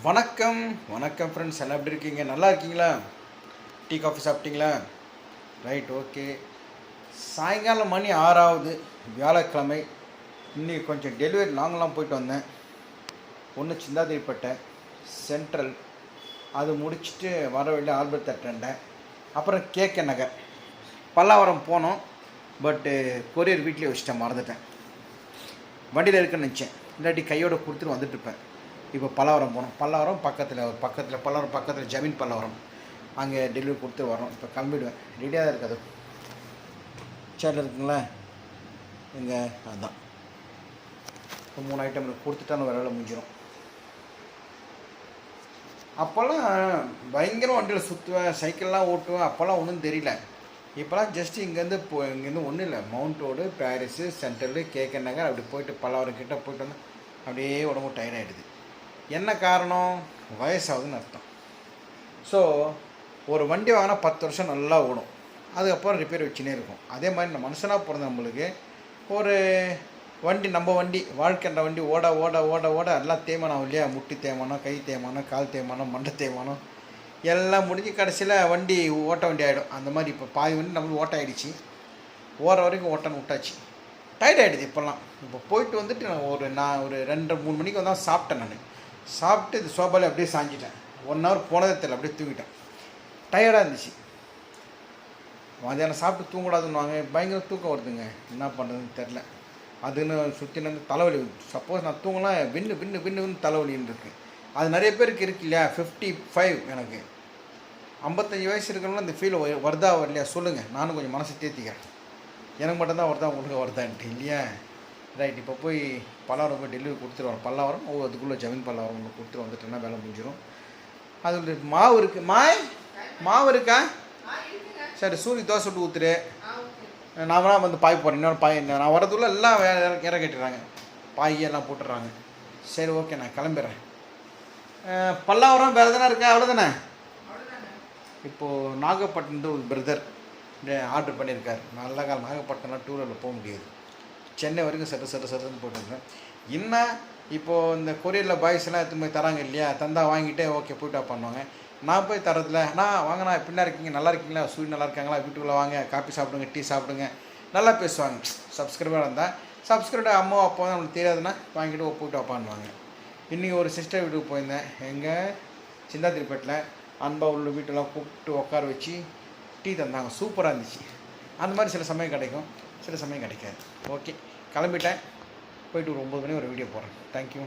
வணக்கம் வணக்கம் ஃப்ரெண்ட்ஸ், எல்லாம் எப்படி இருக்கீங்க? நல்லா இருக்கீங்களா? டீ காஃபி சாப்பிட்டீங்களா? Right, okay. சாயங்காலம் மணி 6 ஆகுது, வியாழக்கிழமை. இன்றைக்கி கொஞ்சம் டெலிவரி லாங்கெலாம் போயிட்டு வந்தேன். ஒன்று சிந்தாதிரிப்பேட்டை சென்ட்ரல், அது முடிச்சுட்டு வர வழியில் ஆல்பர்ட் தட்டேன். அப்புறம் கேகே நகர் பல்லாவரம் போனோம். பட்டு கொரியர் வீட்லேயே வச்சுட்டேன், மறந்துட்டேன். வண்டியில் இருக்குன்னு நினச்சேன், இல்லாட்டி கையோடு கொடுத்துட்டு வந்துட்டுருப்பேன். இப்போ பல்லாவரம் போனோம். பல்லாவரம் பக்கத்தில் ஜமீன் பல்லாவரம், அங்கே டெலிவரி கொடுத்து வரோம். இப்போ கிளம்பிடுவேன், ரெடியாக தான் இருக்காது. சேரில் இருக்குங்களா இங்கே, அதுதான் இப்போ 3 ஐட்டம் கொடுத்துட்டா வேறு வேலை முடிஞ்சிடும். அப்போல்லாம் பயங்கர வண்டியில் சுற்றுவேன், சைக்கிள்லாம் ஓட்டுவேன். அப்போல்லாம் ஒன்றும் தெரியல. இப்போலாம் ஜஸ்ட்டு இங்கேருந்து ஒன்றும் இல்லை, mount road, Parrys, central, KK Nagar, அப்படி போயிட்டு பல்லாவரம் கிட்டே போயிட்டு வந்தால் அப்படியே உடம்பு டயர்டாகிடுது. என்ன காரணம்? வயசாகுதுன்னு அர்த்தம். ஸோ ஒரு வண்டி வாங்கினா 10 வருஷம் நல்லா ஓடும், அதுக்கப்புறம் ரிப்பேர் வச்சுனே இருக்கும். அதே மாதிரி நம்ம மனுஷனாக பிறந்த நம்மளுக்கு ஒரு வண்டி, நம்ம வண்டி, வாழ்க்கைன்ற வண்டி ஓட ஓட ஓட ஓட எல்லாம் தேய்மானம் இல்லையா? முட்டி தேய்மானம், கை தேய்மானம், கால் தேய்மானம், மண்டை தேய்மானம் எல்லாம் முடிஞ்சு கடைசியில் வண்டி ஓட்ட வண்டி ஆகிடும். அந்த மாதிரி இப்போ பாதி வண்டி நம்மளுக்கு ஓட்ட ஆகிடுச்சு. ஓர வரைக்கும் ஓட்டன்னு விட்டாச்சு, டயர்ட் ஆகிடுது. இப்போல்லாம் இப்போ போயிட்டு வந்துட்டு நான் ஒரு 2-3 மணிக்கு வந்தால் சாப்பிட்டேன். சாப்பிட்டு இது சோபாலே அப்படியே சாஞ்சிட்டேன். 1 ஹவர் போனதே தெரியல, அப்படியே தூங்கிட்டேன். டயர்டாக இருந்துச்சு. மதியானம் சாப்பிட்டு தூங்கக்கூடாதுன்னுவாங்க, பயங்கர தூக்கம் வருதுங்க. என்ன பண்ணுறதுன்னு தெரில. அதுன்னு சுற்றினு தலைவலி. சப்போஸ் நான் தூங்கலாம் வின்னு தலைவலின்னு இருக்குது. அது நிறைய பேருக்கு இருக்கு இல்லையா? 55 எனக்கு 55 வயசு இருக்கிறவங்களும் இந்த ஃபீல் வருதா வரலையா சொல்லுங்கள், நானும் கொஞ்சம் மனசு தேர்த்திக்கிறேன். எனக்கு மட்டும்தான் வருதா, உங்களுக்கு வருதான்ட்டு இல்லையா? ரைட், இப்போ போய் பல்லாவரம் போய் டெலிவரி கொடுத்துட்டு வரோம். பல்லாவரம் அதுக்குள்ளே ஜமீன் பல்லாவரம் ஒன்று கொடுத்துட்டு வந்துட்டேன்னா வேலை முடிஞ்சிடும். அது மாவு இருக்குது. மாவு இருக்கா? சரி, சூரிய தோசை விட்டு ஊற்றுரு. நான் வேணா வந்து பாய் போடுறேன். இன்னொரு பாய் நான் வரதுக்குள்ளே எல்லாம் இற கட்டிடுறாங்க, பாயெல்லாம் போட்டுடுறாங்க. சரி, ஓகே, நான் கிளம்பிடுறேன். பல்லாவரம் வேறு எதுனா இருக்கா? அவ்வளோதானே. இப்போது நாகப்பட்டினத்து ஒரு பிரதர் ஆர்டர் பண்ணியிருக்காரு. நல்ல காலம் நாகப்பட்டினம் டூரில் போக முடியாது, சென்னை வரைக்கும் சட்டுன்னு போட்டுருக்கேன். இன்னும் இப்போது இந்த கொரியரில் பாய்ஸ் எல்லாம் எடுத்து போய் தராங்க இல்லையா? தந்தா வாங்கிட்டே ஓகே போய்ட்டா பண்ணுவாங்க. நான் போய் தரதில்ல. வாங்கினா எப்படின்னா இருக்கீங்க, நல்லா இருக்கீங்களா, சூரிய நல்லா இருக்காங்களா, வீட்டுக்குள்ளே வாங்க, காப்பி சாப்பிடுங்க, டீ சாப்பிடுங்க, நல்லா பேசுவாங்க. சப்ஸ்கிரைபராக இருந்தால் சப்ஸ்கிரைபர் அம்மா அப்போ தான் நம்மளுக்கு தெரியாதுன்னா வாங்கிட்டு போய்ட்டு வாப்பான்னுவாங்க. இன்றைக்கி ஒரு சிஸ்டர் வீட்டுக்கு போயிருந்தேன், எங்கள் சிந்தாதிரிப்பேட்டில். அன்பா உள்ள வீட்டெல்லாம் கூப்பிட்டு உட்கார வச்சு டீ தந்தாங்க, சூப்பராக இருந்துச்சு. அந்த மாதிரி சில சமயம் கிடைக்கும், சில சமயம் கிடைக்காது. ஓகே, கிளம்பிட்டேன். போய்ட்டு ஒரு 9 மணி ஒரு வீடியோ போடுறேன். தேங்க்யூ.